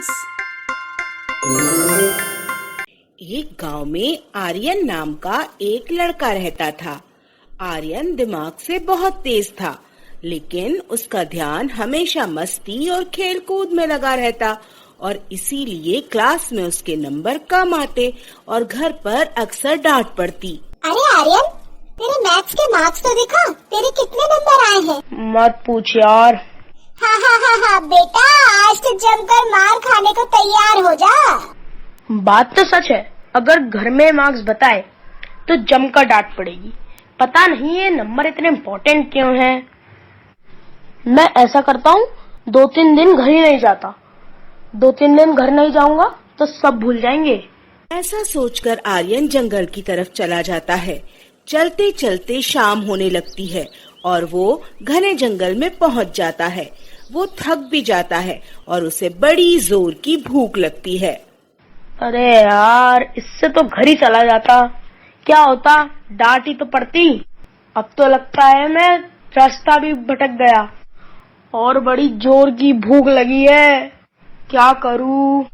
Rhymes. एक गांव में आर्यन नाम का एक लड़का रहता था। आर्यन दिमाग से बहुत तेज था, लेकिन उसका ध्यान हमेशा मस्ती और खेल कूद में लगा रहता और इसीलिए क्लास में उसके नंबर कम आते और घर पर अक्सर डांट पड़ती। अरे आर्यन, तेरे मैथ्स के मार्क्स तो दिखा, तेरे कितने नंबर आए हैं? मत पूछ यार। हाँ बेटा, आज तो जमकर मार खाने को तैयार हो जा। बात तो सच है, अगर घर में मार्क्स बताए तो जमकर डांट पड़ेगी। पता नहीं ये नंबर इतने इम्पोर्टेंट क्यों हैं। मैं ऐसा करता हूँ, 2-3 दिन घर ही नहीं जाता। 2-3 दिन घर नहीं जाऊंगा तो सब भूल जाएंगे। ऐसा सोचकर आर्यन जंगल की तरफ चला जाता है। चलते चलते शाम होने लगती है और वो घने जंगल में पहुंच जाता है। वो थक भी जाता है और उसे बड़ी जोर की भूख लगती है। अरे यार, इससे तो घर ही चला जाता, क्या होता, डांट ही तो पड़ती। अब तो लगता है मैं रास्ता भी भटक गया और बड़ी जोर की भूख लगी है, क्या करूं।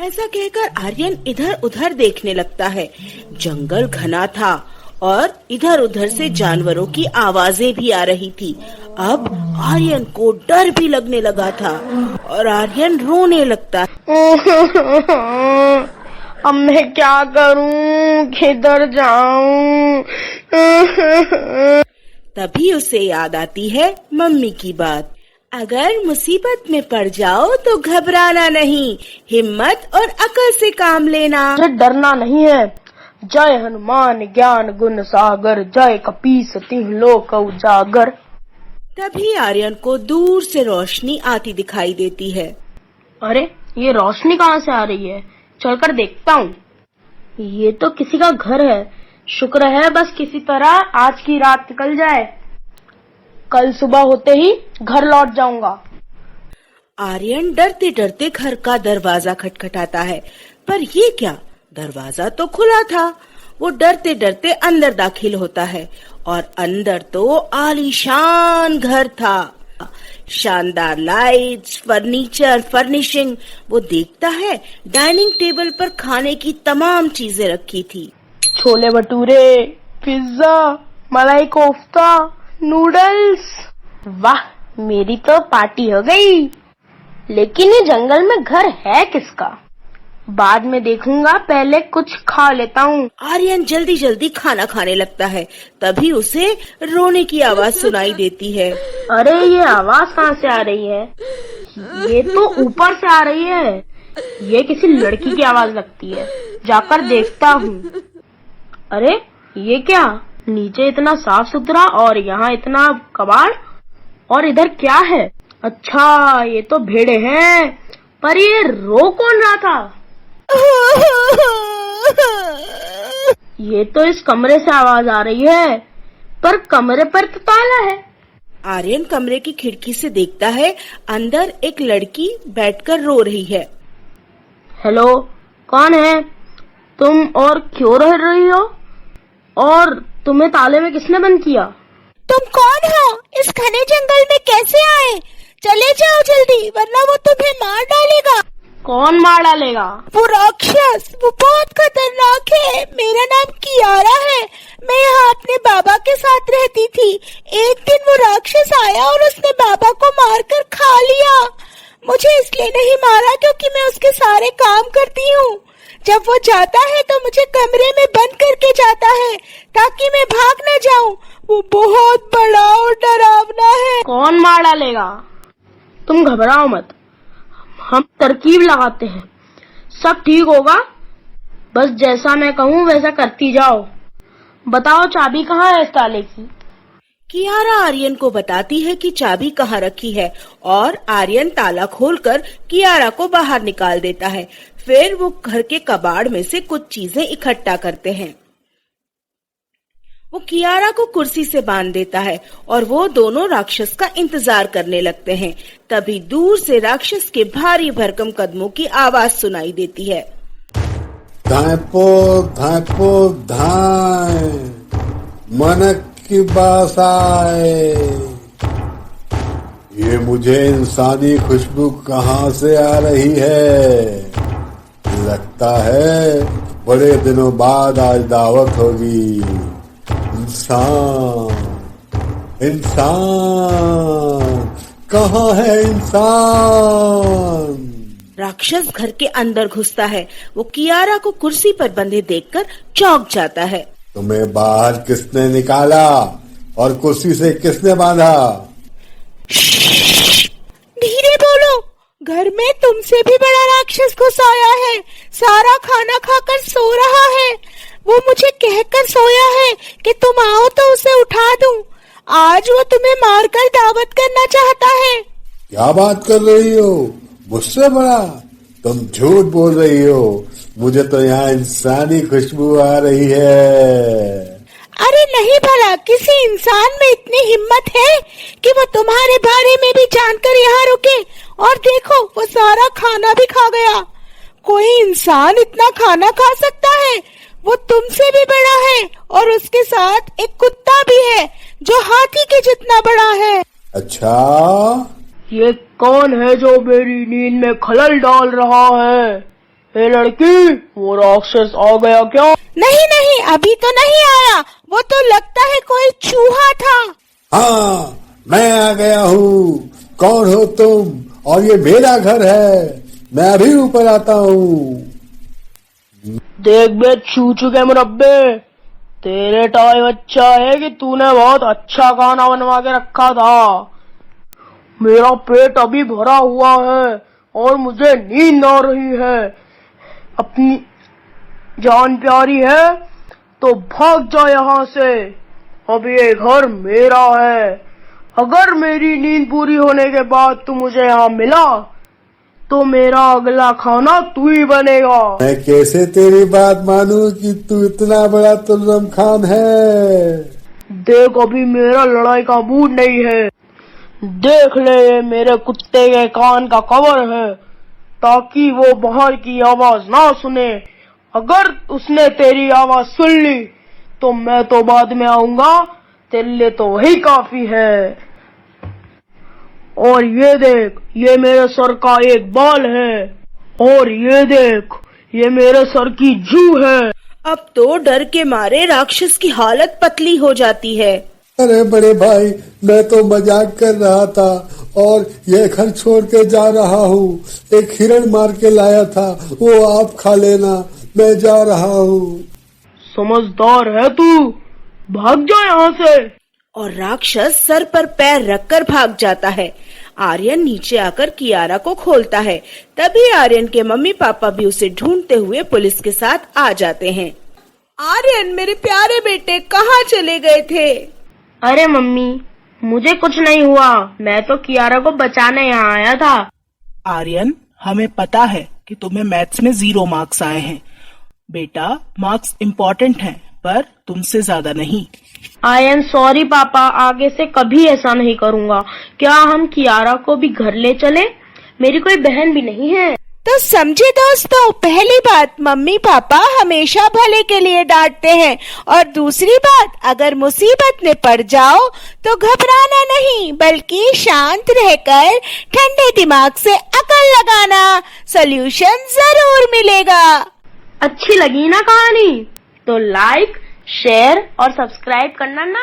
ऐसा कहकर आर्यन इधर उधर देखने लगता है। जंगल घना था और इधर उधर से जानवरों की आवाजें भी आ रही थी। अब आर्यन को डर भी लगने लगा था और आर्यन रोने लगता। अब मैं क्या करूं, किधर जाऊं। तभी उसे याद आती है मम्मी की बात। अगर मुसीबत में पड़ जाओ तो घबराना नहीं, हिम्मत और अकल से काम लेना। मुझे डरना नहीं है। जय हनुमान ज्ञान गुण सागर, जय कपीस तिहुँ लोक उजागर। तभी आर्यन को दूर से रोशनी आती दिखाई देती है। अरे, ये रोशनी कहाँ से आ रही है? चलकर देखता हूँ। ये तो किसी का घर है। शुक्र है बस किसी तरह आज की रात निकल जाए, कल सुबह होते ही घर लौट जाऊंगा। आर्यन डरते डरते घर का दरवाजा खटखटाता है, पर ये क्या, दरवाजा तो खुला था। वो डरते डरते अंदर दाखिल होता है और अंदर तो आलीशान घर था। शानदार लाइट्स, फर्नीचर, फर्निशिंग। वो देखता है डाइनिंग टेबल पर खाने की तमाम चीजें रखी थी। छोले भटूरे, पिज्जा, मलाई कोफ्ता, नूडल्स। वाह, मेरी तो पार्टी हो गई। लेकिन ये जंगल में घर है किसका? बाद में देखूंगा, पहले कुछ खा लेता हूँ। आर्यन जल्दी जल्दी खाना खाने लगता है। तभी उसे रोने की आवाज सुनाई देती है। अरे, ये आवाज कहाँ से आ रही है? ये तो ऊपर से आ रही है। ये किसी लड़की की आवाज लगती है। जाकर देखता हूँ। अरे, ये क्या, नीचे इतना साफ सुथरा और यहाँ इतना कबाड़, और इधर क्या है? अच्छा, ये तो भेड़े हैं। पर ये रो कौन रहा था? ये तो इस कमरे से आवाज आ रही है, पर कमरे पर तो ताला है। आर्यन कमरे की खिड़की से देखता है, अंदर एक लड़की बैठकर रो रही है। हेलो, कौन है तुम और क्यों रह रही हो? और तुम्हें ताले में किसने बंद किया? तुम कौन हो? इस घने जंगल में कैसे आए? चले जाओ जल्दी, वरना वो तुम्हें मार डालेगा। कौन मार डालेगा? वो राक्षस, वो बहुत खतरनाक है। मेरा नाम कियारा है। मैं यहाँ अपने बाबा के साथ रहती थी। एक दिन वो राक्षस आया और उसने बाबा को मारकर खा लिया। मुझे इसलिए नहीं मारा क्योंकि मैं उसके सारे काम करती हूँ। जब वो जाता है तो मुझे कमरे में बंद करके जाता है ताकि मैं भाग न जाऊँ। वो बहुत बड़ा और डरावना है। कौन मार डालेगा? तुम घबराओ मत, हम तरकीब लगाते हैं, सब ठीक होगा। बस जैसा मैं कहूँ वैसा करती जाओ। बताओ, चाबी कहाँ है इस ताले की? कियारा आर्यन को बताती है कि चाबी कहाँ रखी है और आर्यन ताला खोलकर कियारा को बाहर निकाल देता है। फिर वो घर के कबाड़ में से कुछ चीजें इकट्ठा करते हैं। वो कियारा को कुर्सी से बांध देता है और वो दोनों राक्षस का इंतजार करने लगते हैं। तभी दूर से राक्षस के भारी भरकम कदमों की आवाज सुनाई देती है। धायपो धायपो धाय, मनक की बासाए, ये मुझे इंसानी खुशबू कहाँ से आ रही है? लगता है बड़े दिनों बाद आज दावत होगी। इंसान, इंसान, कहाँ है इंसान? राक्षस घर के अंदर घुसता है। वो कियारा को कुर्सी पर बंधे देखकर चौंक जाता है। तुम्हें बाहर किसने निकाला और कुर्सी से किसने बांधा? धीरे बोलो, घर में तुमसे भी बड़ा राक्षस घुस आया है। सारा खाना खाकर सो रहा है। वो मुझे कहकर सोया है कि तुम आओ तो उसे उठा दूं। आज वो तुम्हें मारकर दावत करना चाहता है। क्या बात कर रही हो? मुझसे बड़ा? तुम झूठ बोल रही हो। मुझे तो यहाँ इंसानी खुशबू आ रही है। अरे नहीं भला, किसी इंसान में इतनी हिम्मत है कि वो तुम्हारे बारे में भी जानकर यहाँ रुके? और देखो, वो सारा खाना भी खा गया। कोई इंसान इतना खाना खा सकता है? वो तुमसे भी बड़ा है और उसके साथ एक कुत्ता भी है जो हाथी के जितना बड़ा है। अच्छा, ये कौन है जो मेरी नींद में खलल डाल रहा है? ए लड़की, वो राक्षस आ गया क्या? नहीं नहीं, अभी तो नहीं आया। वो तो लगता है कोई चूहा था। हाँ, मैं आ गया हूँ। कौन हो तुम? और ये मेरा घर है। मैं अभी ऊपर आता हूँ। देख बे चूचू के मुरब्बे, तेरे टाइम अच्छा है कि तूने बहुत अच्छा खाना बनवा के रखा था। मेरा पेट अभी भरा हुआ है और मुझे नींद आ रही है। अपनी जान प्यारी है तो भाग जा यहाँ से। अब ये घर मेरा है। अगर मेरी नींद पूरी होने के बाद तू मुझे यहाँ मिला तो मेरा अगला खाना तू ही बनेगा। मैं कैसे तेरी बात मानूं कि तू इतना बड़ा तुर्रम खान है? देख, अभी मेरा लड़ाई का मूड नहीं है। देख ले, ये मेरे कुत्ते के कान का कवर है ताकि वो बाहर की आवाज ना सुने। अगर उसने तेरी आवाज सुन ली तो मैं तो बाद में आऊंगा। तेरे लिए तो वही काफी है। और ये देख, ये मेरे सर का एक बाल है। और ये देख, ये मेरे सर की जू है। अब तो डर के मारे राक्षस की हालत पतली हो जाती है। अरे बड़े भाई, मैं तो मजाक कर रहा था और ये घर छोड़ के जा रहा हूँ। एक हिरण मार के लाया था, वो आप खा लेना। मैं जा रहा हूँ। समझदार है तू, भाग जा यहाँ से। और राक्षस सर पर पैर रखकर भाग जाता है। आर्यन नीचे आकर कियारा को खोलता है। तभी आर्यन के मम्मी पापा भी उसे ढूंढते हुए पुलिस के साथ आ जाते हैं। आर्यन, मेरे प्यारे बेटे, कहाँ चले गए थे? अरे मम्मी, मुझे कुछ नहीं हुआ। मैं तो कियारा को बचाने यहाँ आया था। आर्यन, हमें पता है कि तुम्हें मैथ्स में 0 मार्क्स आए हैं। बेटा, मार्क्स इम्पोर्टेंट हैं, पर तुमसे ज्यादा नहीं। आई एम सॉरी पापा, आगे से कभी ऐसा नहीं करूँगा। क्या हम कियारा को भी घर ले चले? मेरी कोई बहन भी नहीं है। तो समझे दोस्तों, पहली बात, मम्मी पापा हमेशा भले के लिए डांटते हैं। और दूसरी बात, अगर मुसीबत में पड़ जाओ तो घबराना नहीं, बल्कि शांत रहकर ठंडे दिमाग से अकल लगाना। सॉल्यूशन जरूर मिलेगा। अच्छी लगी ना कहानी? तो लाइक, शेयर और सब्सक्राइब करना ना